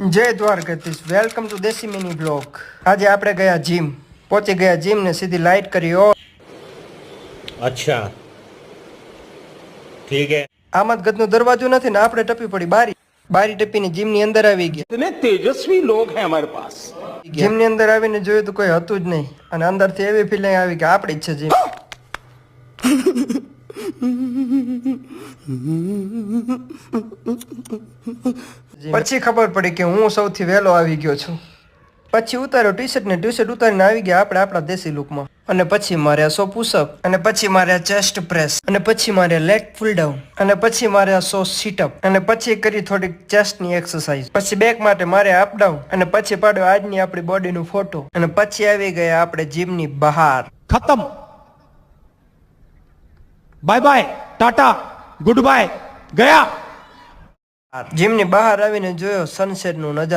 જય Dwarkadhish, welcome to દેશી mini blog. આજે આપણે ગયા જીમ, પહોંચી ગયા જીમ ને સીધી લાઈટ કરી। ઓ अच्छा ठीक है। આમાં ગદનો દરવાજો નથી ને આપણે ટપી પડી બારી ટપીને જીમ ની અંદર આવી ગયા। इतने तेजस्वी लोग हैं हमारे पास। જીમ ની અંદર આવીને જોયું તો કોઈ હતું જ નહીં અને અંદરથી એવી ફિલિંગ આવી કે આપણી જ છે જીમ। પછી ખબર પડી કે હું સૌથી વહેલો આવી ગયો છું। પછી ઉતાર્યો ટી-શર્ટ ને ટી-શર્ટ ઉતારીને આવી ગયા આપણે આપણા દેશી લુકમાં। અને પછી માર્યા 100 પુશઅપ અને પછી માર્યા ચેસ્ટ પ્રેસ અને પછી માર્યા લેગ પુલ ડાઉન અને પછી માર્યા 100 સીટઅપ અને પછી કરી થોડીક ચેસ્ટની એક્સરસાઇઝ। પછી બેક માટે માર્યા અપ ડાઉન અને પછી પાડ્યો આજની આપણી બોડીનો ફોટો અને પછી આવી ગયા આપણે જીમની બહાર। खत्म bye bye tata goodbye गया। જીમની બહાર આવીને જોયો સનસેટનો નજારો।